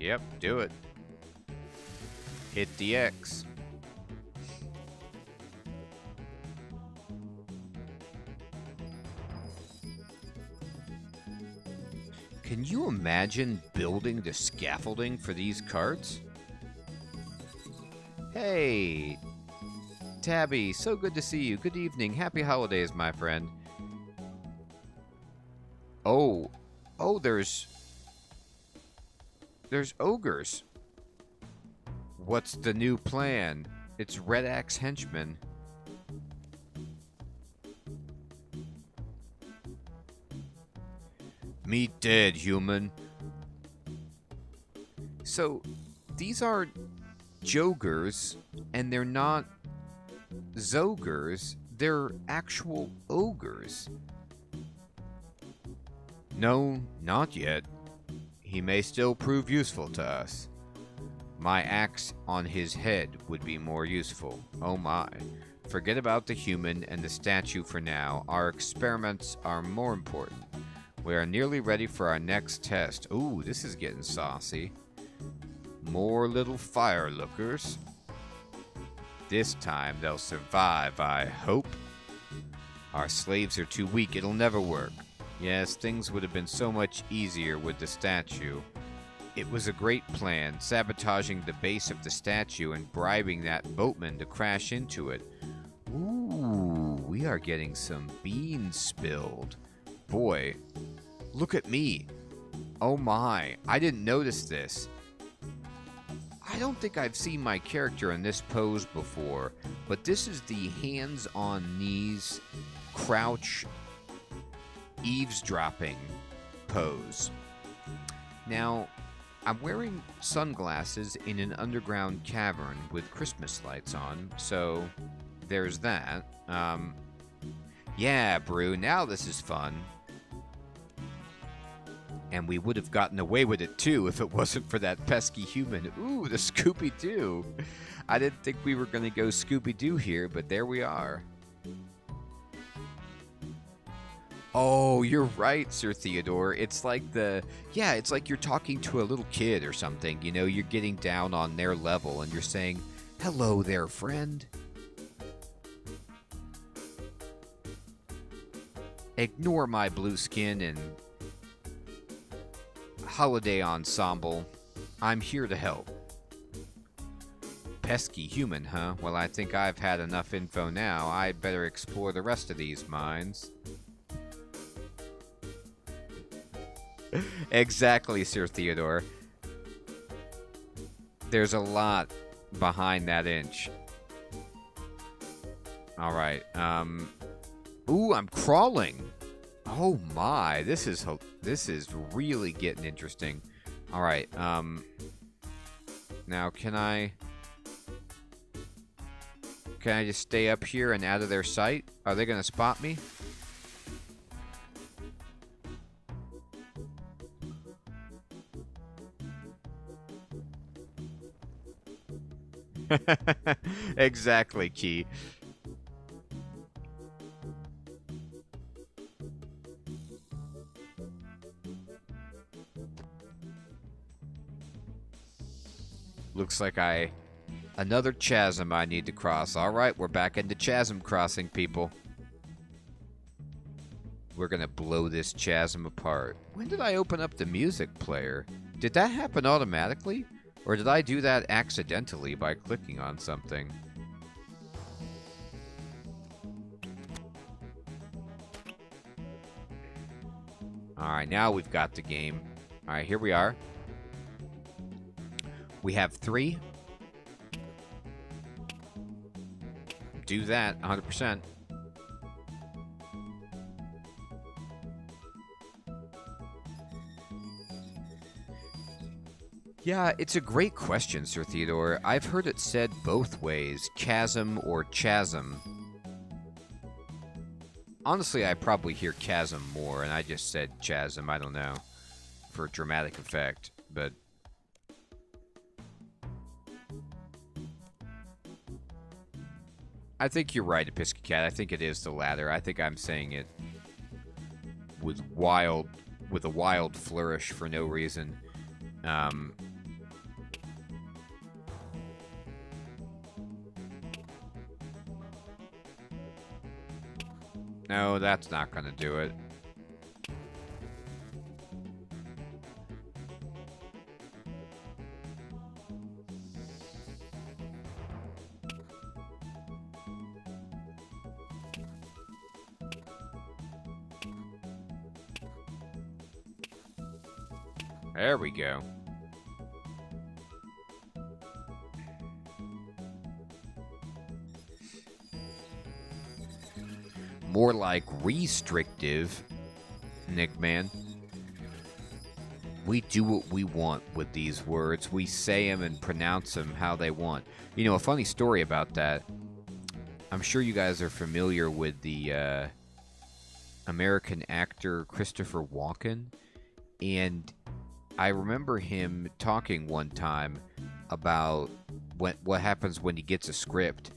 Yep, do it. Hit the X. Can you imagine building the scaffolding for these carts? Hey, Tabby, so good to see you. Good evening. Happy holidays, my friend. Oh, there's ogres. What's the new plan? It's Red Axe Henchmen. Meet dead, human. So, these are Jogers, and they're not Zogers. They're actual ogres. No, not yet. He may still prove useful to us. My axe on his head would be more useful. Oh my. Forget about the human and the statue for now. Our experiments are more important. We are nearly ready for our next test. Ooh, this is getting saucy. More little fire lookers. This time they'll survive, I hope. Our slaves are too weak. It'll never work. Yes, things would have been so much easier with the statue. It was a great plan, sabotaging the base of the statue and bribing that boatman to crash into it. Ooh, we are getting some beans spilled. Boy, look at me. Oh my, I didn't notice this. I don't think I've seen my character in this pose before, but this is the hands on knees, crouch, eavesdropping pose. Now, I'm wearing sunglasses in an underground cavern with Christmas lights on, so there's that. Yeah, Brew, now this is fun. And we would have gotten away with it too if it wasn't for that pesky human. Ooh, the Scooby-Doo. I didn't think we were going to go Scooby-Doo here, but there we are. Oh, you're right, Sir Theodore. It's like it's like you're talking to a little kid or something. You know, you're getting down on their level and you're saying, "Hello there, friend." Ignore my blue skin and holiday ensemble. I'm here to help. Pesky human, huh? Well, I think I've had enough info now. I'd better explore the rest of these mines. Exactly, Sir Theodore. There's a lot behind that inch. Alright, ooh, I'm crawling! Oh my, this is really getting interesting. Alright, now can I just stay up here and out of their sight? Are they gonna spot me? Exactly, Key. Looks like another chasm I need to cross. Alright, we're back into chasm crossing, people. We're gonna blow this chasm apart. When did I open up the music player? Did that happen automatically? Or did I do that accidentally by clicking on something? Alright, now we've got the game. Alright, here we are. We have 3. Do that, 100%. Yeah, it's a great question, Sir Theodore. I've heard it said both ways, chasm or chasm. Honestly, I probably hear chasm more, and I just said chasm, I don't know, for dramatic effect, but... I think you're right, Episcopal Cat. I think it is the latter. I think I'm saying it with a wild flourish for no reason. No, that's not gonna do it. There we go. More like restrictive, Nickman. We do what we want with these words. We say them and pronounce them how they want. You know, a funny story about that. I'm sure you guys are familiar with the American actor Christopher Walken. And I remember him talking one time about what happens when he gets a script.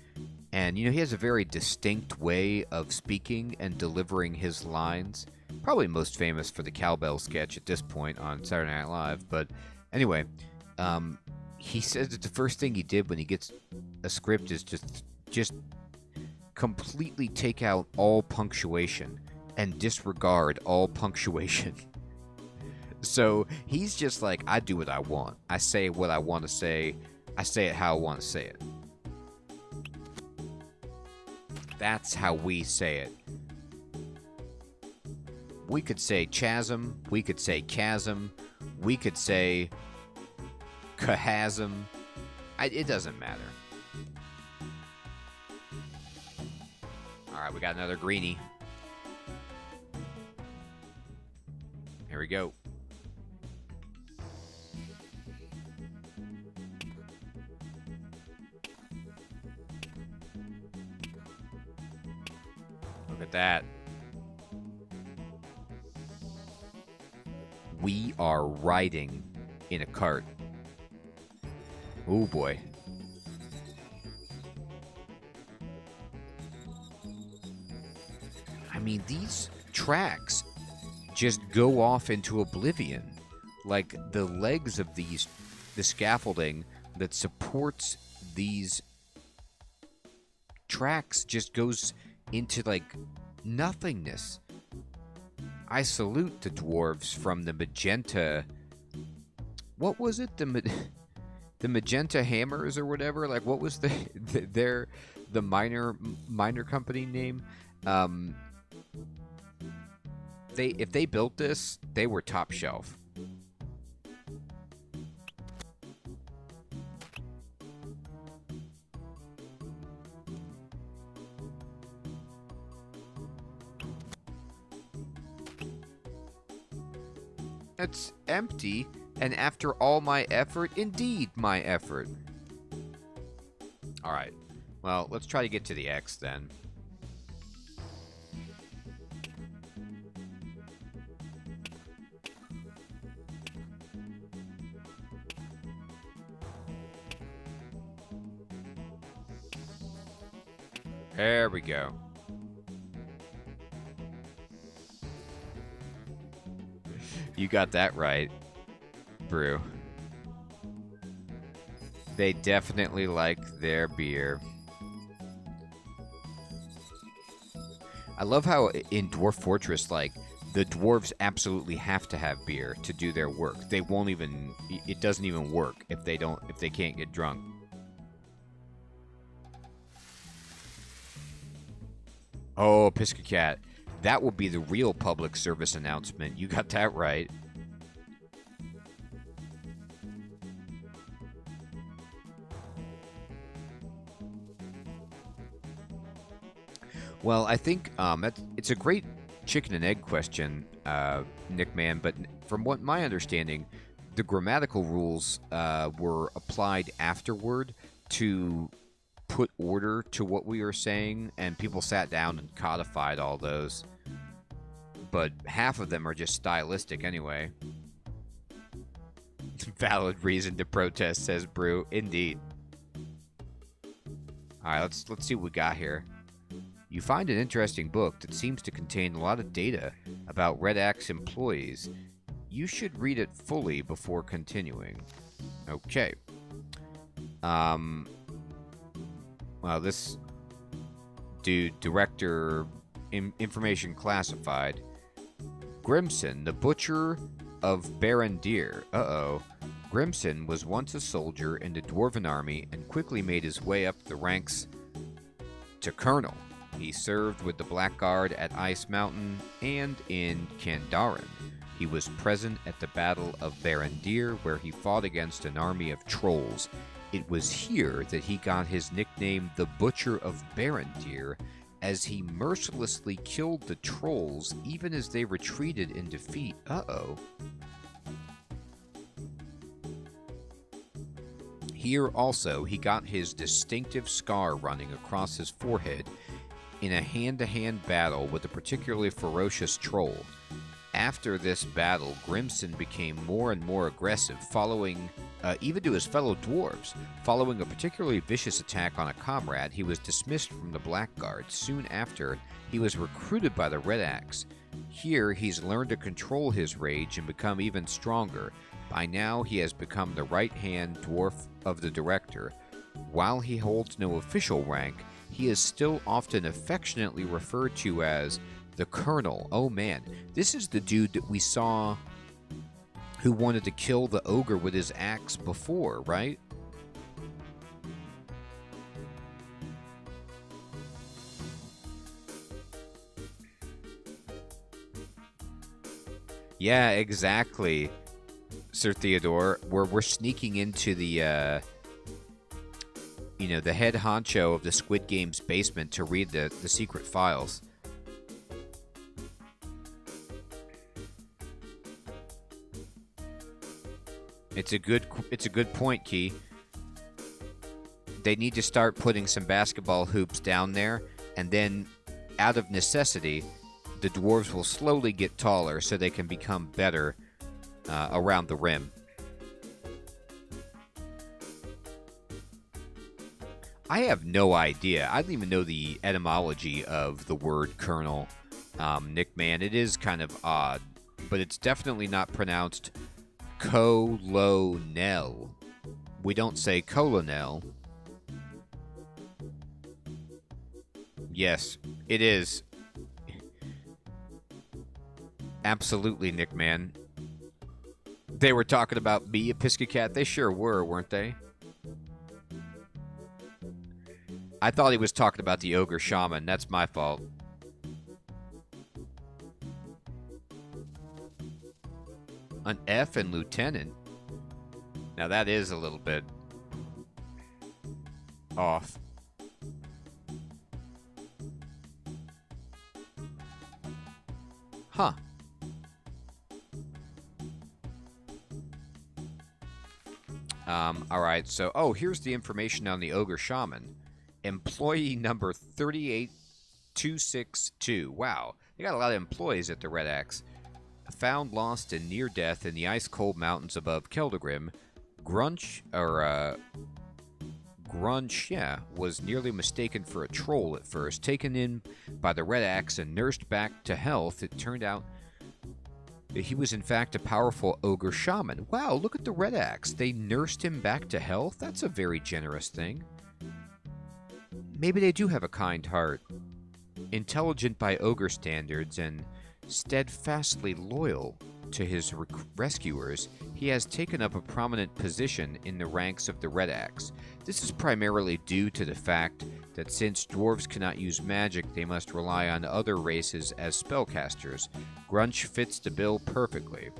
And, you know, he has a very distinct way of speaking and delivering his lines. Probably most famous for the cowbell sketch at this point on Saturday Night Live. But anyway, he says that the first thing he did when he gets a script is just completely take out all punctuation and disregard all punctuation. So he's just like, I do what I want. I say what I want to say. I say it how I want to say it. That's how we say it. We could say chasm. We could say chasm. We could say chasm. It doesn't matter. Alright, we got another greenie. Here we go. Look at that. We are riding in a cart. Oh boy. I mean, these tracks just go off into oblivion. Like, the legs of the scaffolding that supports these tracks just goes into, like, nothingness. I salute the dwarves from the magenta... What was it? The magenta hammers or whatever? Like, what was the minor company name? If they built this, they were top shelf. It's empty, and after all my effort, indeed my effort. Alright, well, let's try to get to the X then. There we go. You got that right, Brew. They definitely like their beer. I love how in Dwarf Fortress, like, the dwarves absolutely have to have beer to do their work. They won't even... It doesn't even work if they can't get drunk. Oh, Piscacat. That will be the real public service announcement. You got that right. Well, I think it's a great chicken and egg question, Nickman, but from what my understanding, the grammatical rules were applied afterward to put order to what we were saying, and people sat down and codified all those. But half of them are just stylistic anyway. Valid reason to protest, says Brew. Indeed. Alright, let's see what we got here. You find an interesting book that seems to contain a lot of data about Red Axe employees. You should read it fully before continuing. Okay. Well, this dude, director, information classified. Grimson, the butcher of Barendir. Uh-oh. Grimson was once a soldier in the Dwarven army and quickly made his way up the ranks to colonel. He served with the Blackguard at Ice Mountain and in Kandaren. He was present at the Battle of Barendir, where he fought against an army of trolls. It was here that he got his nickname, the Butcher of Barendir, as he mercilessly killed the trolls even as they retreated in defeat. Uh-oh. Here also, he got his distinctive scar running across his forehead in a hand-to-hand battle with a particularly ferocious troll. After this battle, Grimson became more and more aggressive, following even to his fellow dwarves. Following a particularly vicious attack on a comrade, he was dismissed from the Blackguard. Soon after, he was recruited by the Red Axe. Here, he's learned to control his rage and become even stronger. By now, he has become the right-hand dwarf of the director. While he holds no official rank, he is still often affectionately referred to as the Colonel. Oh man, this is the dude that we saw who wanted to kill the ogre with his axe before, right? Yeah, exactly, Sir Theodore. We're sneaking into the the head honcho of the Squid Game's basement to read the secret files. It's a good point, Key. They need to start putting some basketball hoops down there, and then, out of necessity, the dwarves will slowly get taller so they can become better around the rim. I have no idea. I don't even know the etymology of the word colonel, Nick Man. It is kind of odd, but it's definitely not pronounced colonel. We don't say colonel. Yes, it is. Absolutely, Nick Man. They were talking about me, a Piscacat. They sure were, weren't they? I thought he was talking about the ogre shaman. That's my fault. An F in lieutenant? Now that is a little bit off. Huh. Alright, so, here's the information on the ogre shaman. Employee number 38262. Wow, they got a lot of employees at the Red Axe. Found lost and near death in the ice-cold mountains above Keldagrim, Grunch, yeah, was nearly mistaken for a troll at first. Taken in by the Red Axe and nursed back to health, it turned out that he was in fact a powerful ogre shaman. Wow, look at the Red Axe. They nursed him back to health? That's a very generous thing. Maybe they do have a kind heart. Intelligent by ogre standards and steadfastly loyal to his rescuers, he has taken up a prominent position in the ranks of the Red Axe. This is primarily due to the fact that since dwarves cannot use magic, they must rely on other races as spellcasters. Grunch fits the bill perfectly.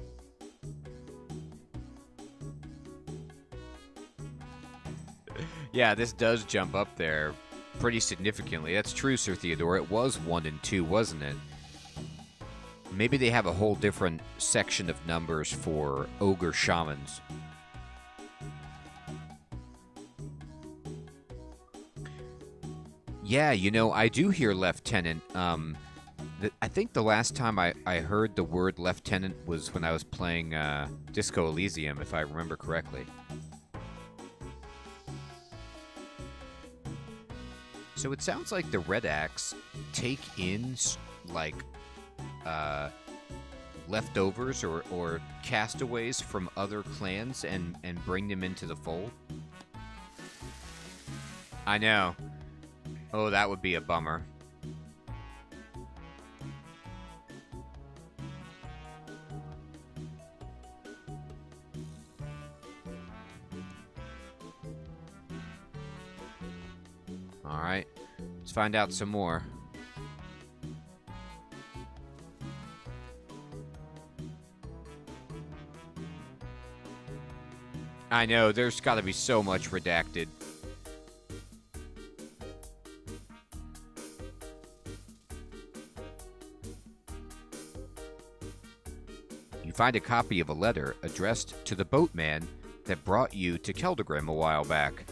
Yeah, this does jump up there pretty significantly. That's true, Sir Theodore. It was 1 and 2, wasn't it? Maybe they have a whole different section of numbers for ogre shamans. Yeah, I do hear lieutenant. I think the last time I heard the word lieutenant was when I was playing Disco Elysium, if I remember correctly. So it sounds like the Red Axe take in, like, leftovers or castaways from other clans and bring them into the fold. I know. Oh, that would be a bummer. Alright. Let's find out some more. I know, there's gotta be so much redacted. You find a copy of a letter addressed to the boatman that brought you to Keldegrim a while back.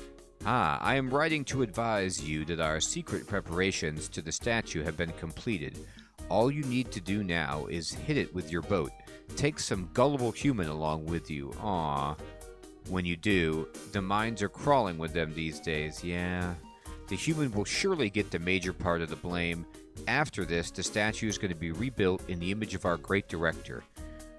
I am writing to advise you that our secret preparations to the statue have been completed. All you need to do now is hit it with your boat. Take some gullible human along with you. Aww. When you do, the mines are crawling with them these days, yeah. The human will surely get the major part of the blame. After this, the statue is going to be rebuilt in the image of our great director.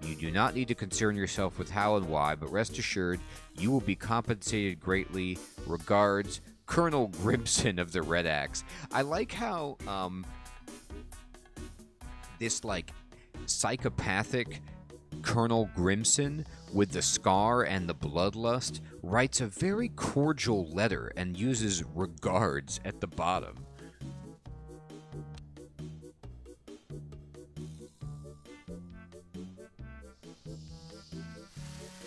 You do not need to concern yourself with how and why, but rest assured, you will be compensated greatly. Regards, Colonel Grimson of the Red Axe. I like how, this, like, psychopathic Colonel Grimson with the scar and the bloodlust writes a very cordial letter and uses regards at the bottom.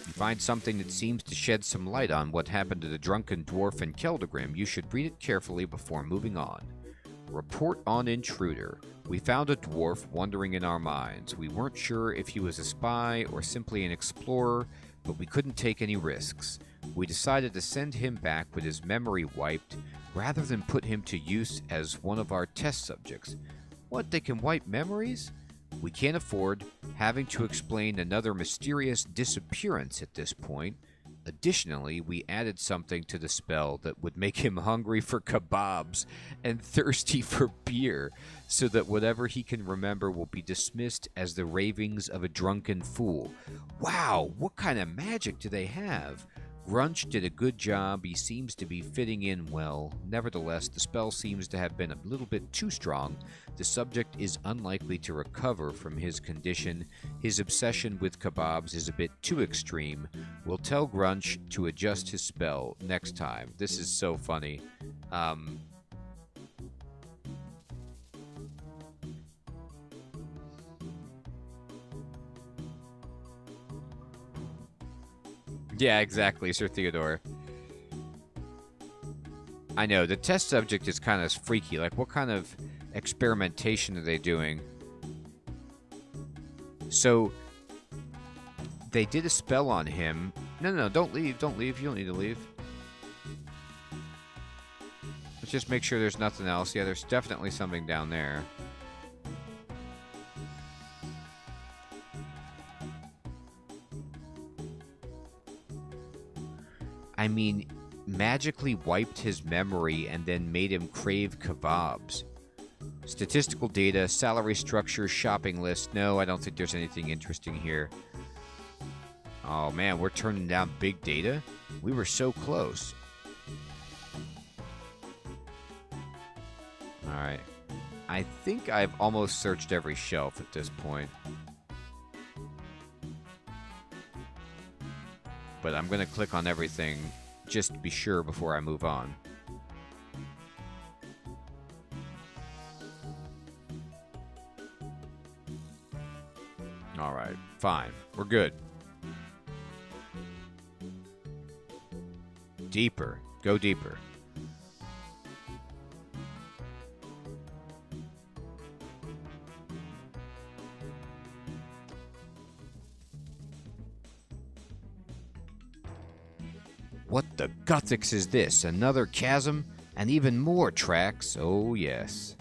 You find something that seems to shed some light on what happened to the drunken dwarf in Keldegrim. You should read it carefully before moving on. Report on intruder. We found a dwarf wandering in our mines. We weren't sure if he was a spy or simply an explorer, but we couldn't take any risks. We decided to send him back with his memory wiped, rather than put him to use as one of our test subjects. What, they can wipe memories? We can't afford having to explain another mysterious disappearance at this point. Additionally, we added something to the spell that would make him hungry for kebabs and thirsty for beer, so that whatever he can remember will be dismissed as the ravings of a drunken fool. Wow, what kind of magic do they have? Grunch did a good job. He seems to be fitting in well. Nevertheless, the spell seems to have been a little bit too strong. The subject is unlikely to recover from his condition. His obsession with kebabs is a bit too extreme. We'll tell Grunch to adjust his spell next time. This is so funny. Yeah, exactly, Sir Theodore. I know, the test subject is kind of freaky. Like, what kind of experimentation are they doing? So, they did a spell on him. No, don't leave, don't leave. You don't need to leave. Let's just make sure there's nothing else. Yeah, there's definitely something down there. I mean, magically wiped his memory and then made him crave kebabs. Statistical data, salary structure, shopping list. No, I don't think there's anything interesting here. Oh man, we're turning down big data? We were so close. Alright. I think I've almost searched every shelf at this point. But I'm going to click on everything just to be sure before I move on. Alright, fine. We're good. Deeper. Go deeper. What the guthix is this? Another chasm? And even more tracks? Oh yes.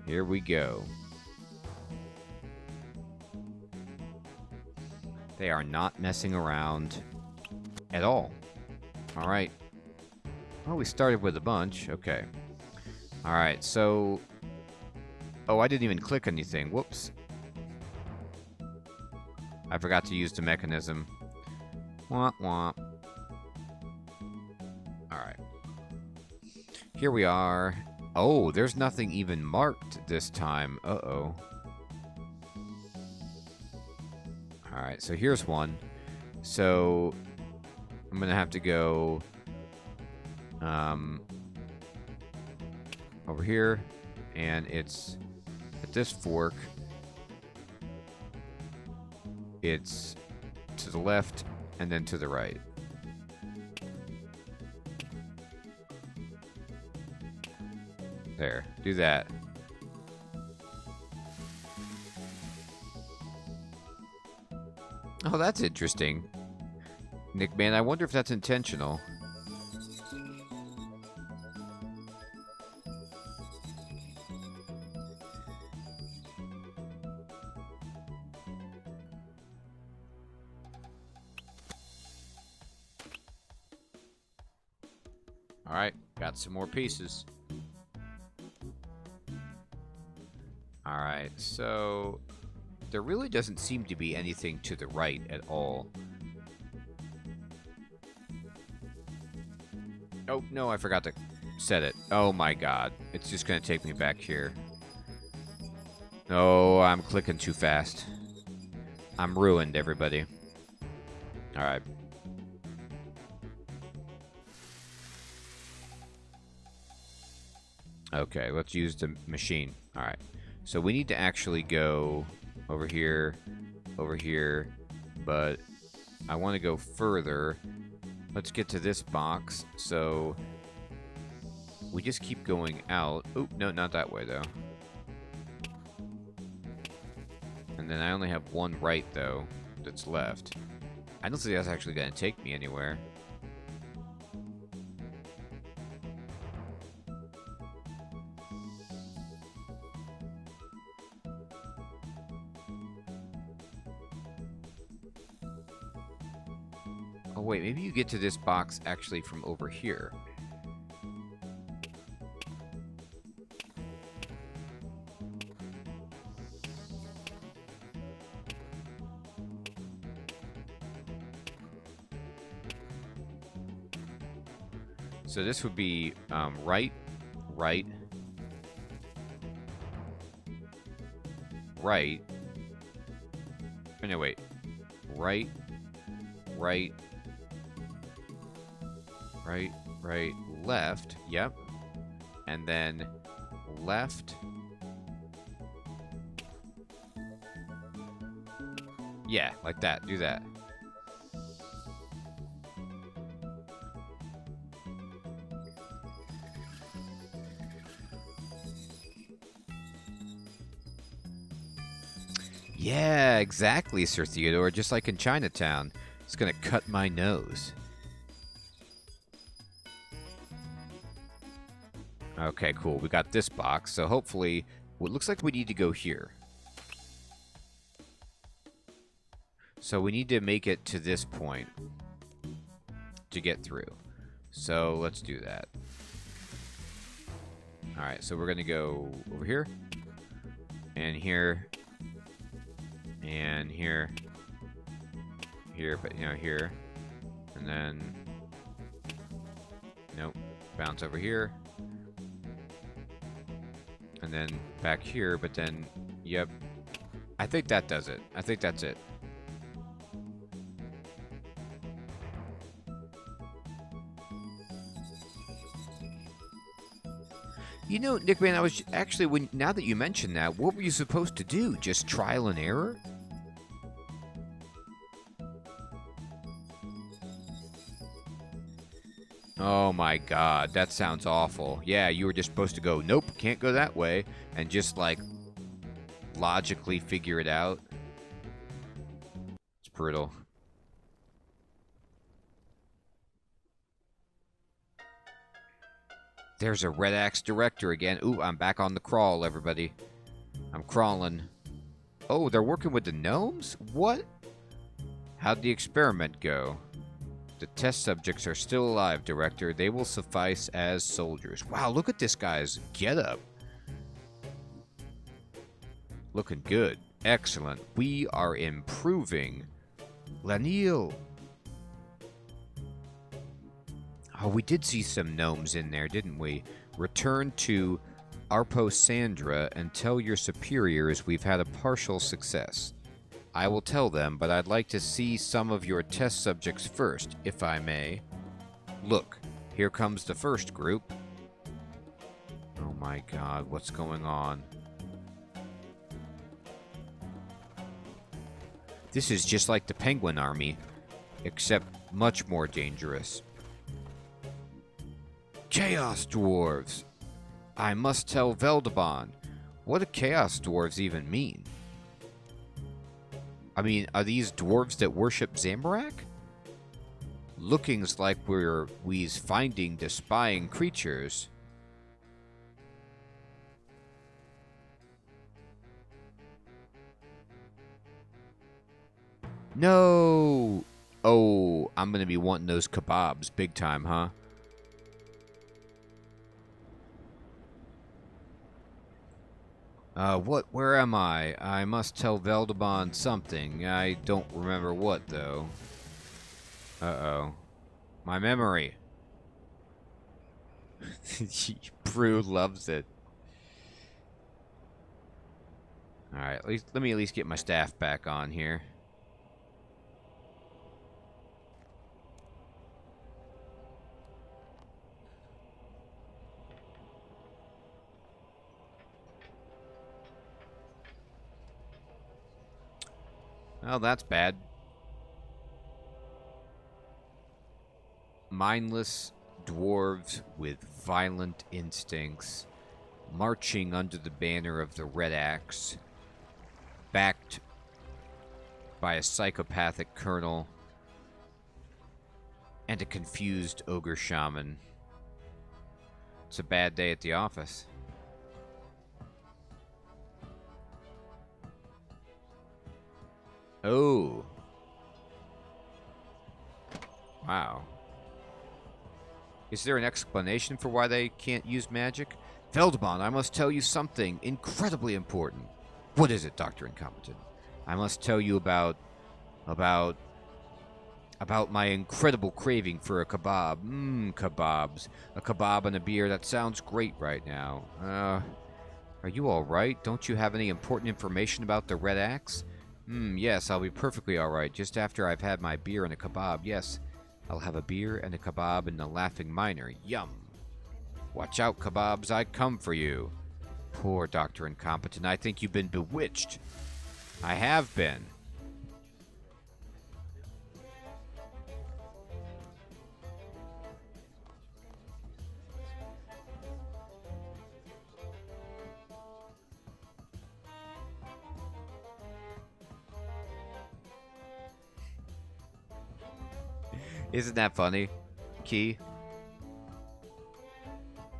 Here we go. They are not messing around at all. Alright. Well, we started with a bunch. Okay. Alright, so... Oh, I didn't even click anything. Whoops. I forgot to use the mechanism. Womp womp. Alright. Here we are. Oh, there's nothing even marked this time. Uh-oh. Alright, so here's one. So, I'm gonna have to go... over here, and it's at this fork. It's to the left and then to the right. There, do that. Oh, that's interesting. Nick, man, I wonder if that's intentional. Alright, got some more pieces. Alright, so there really doesn't seem to be anything to the right at all. Oh, no, I forgot to set it. Oh my god. It's just going to take me back here. Oh, I'm clicking too fast. I'm ruined, everybody. Alright. Okay, let's use the machine. Alright. So we need to actually go over here, but I want to go further. Let's get to this box. So we just keep going out. Oop, no, not that way, though. And then I only have one right, though, that's left. I don't think that's actually going to take me anywhere. Oh, wait, maybe you get to this box actually from over here. So this would be right, right, right. Oh, no, wait. Right, right, right, right, left. Yep. And then left. Yeah, like that. Do that. Yeah, exactly, Sir Theodore. Just like in Chinatown. It's gonna cut my nose. Okay, cool. We got this box. So hopefully, well, it looks like we need to go here. So we need to make it to this point to get through. So let's do that. Alright, so we're gonna go over here. And here. And here. Here, but you know, here. And then nope. Bounce over here. And then back here, but then yep. I think that does it. I think that's it. You know, Nick, man, I was actually, now that you mention that, what were you supposed to do? Just trial and error? Oh my god, that sounds awful. Yeah, you were just supposed to go, nope, can't go that way, and just, like, logically figure it out. It's brutal. There's a Red Axe Director again. Ooh, I'm back on the crawl, everybody. I'm crawling. Oh, they're working with the gnomes? What? How'd the experiment go? The test subjects are still alive, Director. They will suffice as soldiers. Wow, look at this guy's getup. Looking good. Excellent. We are improving. Lanil. Oh, we did see some gnomes in there, didn't we? Return to Arposandra and tell your superiors we've had a partial success. I will tell them, but I'd like to see some of your test subjects first, if I may. Look, here comes the first group. Oh my god, what's going on? This is just like the Penguin Army, except much more dangerous. Chaos Dwarves! I must tell Veldabon. What do Chaos Dwarves even mean? I mean, are these dwarves that worship Zamorak? Lookings like we's finding the spying creatures. No! Oh, I'm gonna be wanting those kebabs big time, huh? Where am I? I must tell Veldabon something. I don't remember what, though. Uh-oh. My memory. Brew loves it. Alright, let me at least get my staff back on here. Oh, that's bad. Mindless dwarves with violent instincts, marching under the banner of the Red Axe, backed by a psychopathic colonel and a confused ogre shaman. It's a bad day at the office. Oh. Wow. Is there an explanation for why they can't use magic? Veldabon, I must tell you something incredibly important. What is it, Dr. Incompetent? I must tell you about my incredible craving for a kebab. Kebabs. A kebab and a beer, that sounds great right now. Are you alright? Don't you have any important information about the Red Axe? Yes, I'll be perfectly alright, just after I've had my beer and a kebab. Yes, I'll have a beer and a kebab in the Laughing Miner. Yum! Watch out, kebabs, I come for you. Poor Dr. Incompetent, I think you've been bewitched. I have been. Isn't that funny, Key?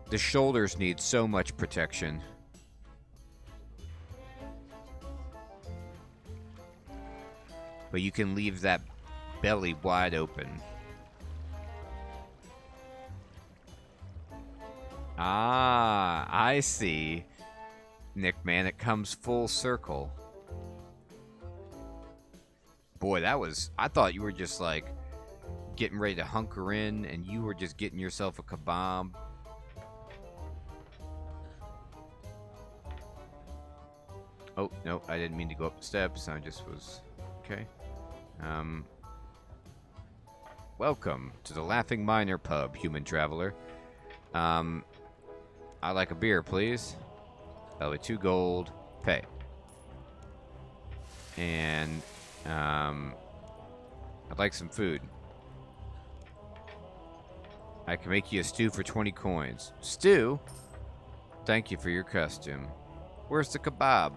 The shoulders need so much protection. But you can leave that belly wide open. Ah, I see. Nick, man, it comes full circle. Boy, that was... I thought you were just like... getting ready to hunker in, and you were just getting yourself a kebab. Oh, no, I didn't mean to go up the steps. I just was... Okay. Welcome to the Laughing Miner Pub, human traveler. I'd like a beer, please. That'll be 2 gold. Pay. And, I'd like some food. I can make you a stew for 20 coins. Stew? Thank you for your costume. Where's the kebab?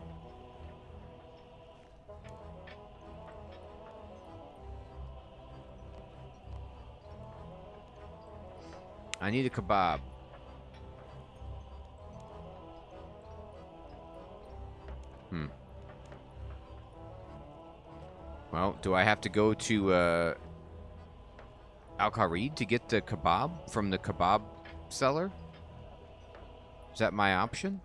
I need a kebab. Well, do I have to go to, Al-Kharid to get the kebab from the kebab seller? Is that my option?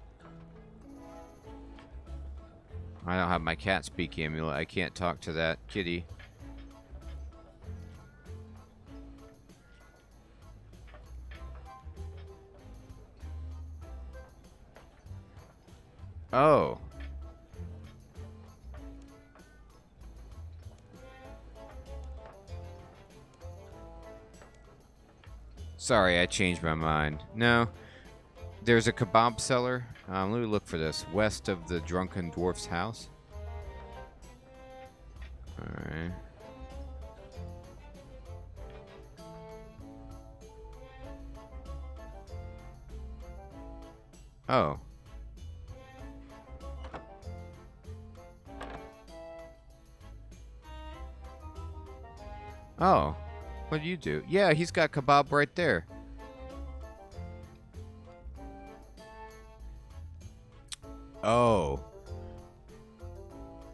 I don't have my cat speak amulet. I can't talk to that kitty. Oh. Sorry, I changed my mind. No. There's a kebab seller. Let me look for this. West of the Drunken Dwarf's house. Alright. Oh. Oh. What do you do? Yeah, he's got kebab right there. Oh.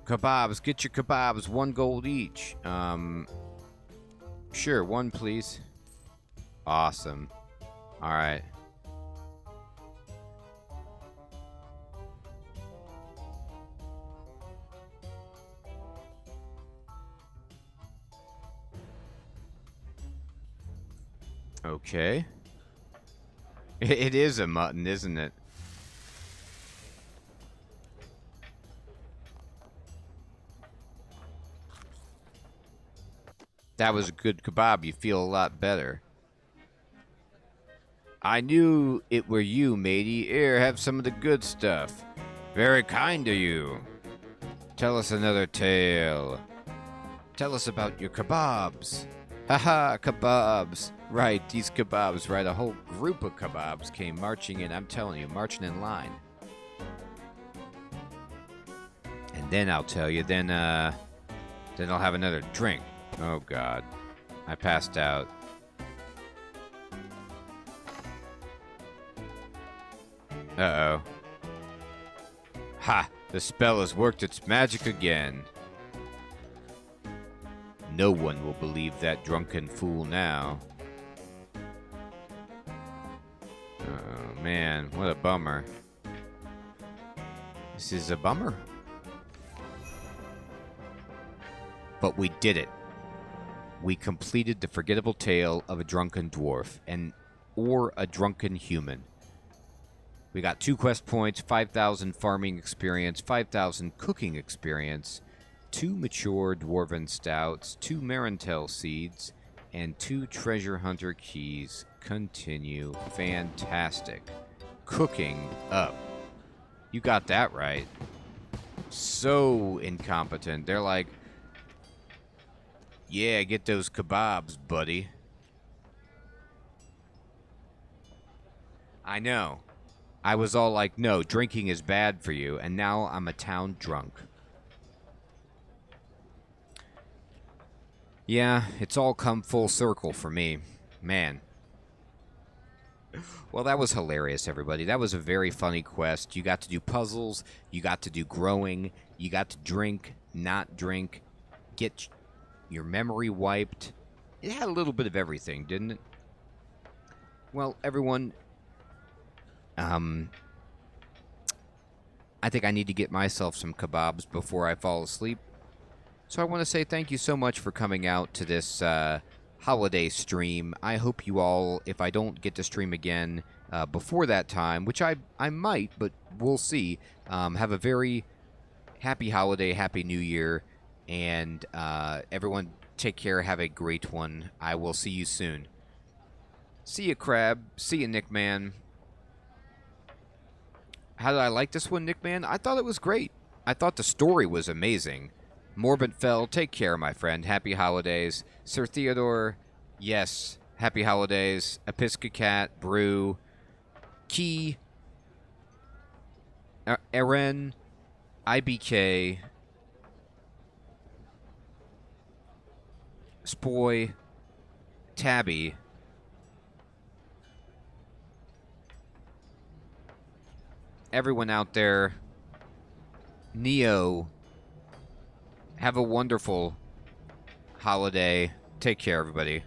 Kebabs. Get your kebabs. 1 gold each. Sure. 1, please. Awesome. Alright. Okay. It is a mutton, isn't it? That was a good kebab. You feel a lot better. I knew it were you, matey. Here, have some of the good stuff. Very kind of you. Tell us another tale. Tell us about your kebabs. Haha, kebabs. Right, these kebabs, right? A whole group of kebabs came marching in. I'm telling you, marching in line. And then I'll tell you, then I'll have another drink. Oh, God. I passed out. Uh-oh. Ha! The spell has worked its magic again. No one will believe that drunken fool now. Oh, man. What a bummer. This is a bummer. But we did it. We completed the forgettable tale of a drunken dwarf or a drunken human. We got 2 quest points, 5,000 farming experience, 5,000 cooking experience, 2 mature dwarven stouts, 2 Marentel seeds, and 2 treasure hunter keys. Continue. Fantastic. Cooking up. You got that right. So incompetent. They're like, yeah, get those kebabs, buddy. I know. I was all like, no, drinking is bad for you, and now I'm a town drunk. Yeah, it's all come full circle for me. Man. Well, that was hilarious, everybody. That was a very funny quest. You got to do puzzles. You got to do growing. You got to drink, not drink, get your memory wiped. It had a little bit of everything, didn't it? Well, everyone, I think I need to get myself some kebabs before I fall asleep. So I want to say thank you so much for coming out to this holiday stream. I hope you all, if I don't get to stream again before that time, which I might, but we'll see, have a very happy holiday, happy new year, and everyone take care, have a great one. I will see you soon. See you, Crab. See you, Nick Man. How did I like this one, Nick Man? I thought it was great. I thought the story was amazing. Morbid Fell, take care, my friend. Happy holidays. Sir Theodore, yes. Happy holidays. Episcocat, Brew, Key, Eren, IBK, Spoy, Tabby, everyone out there, Neo, have a wonderful holiday. Take care, everybody.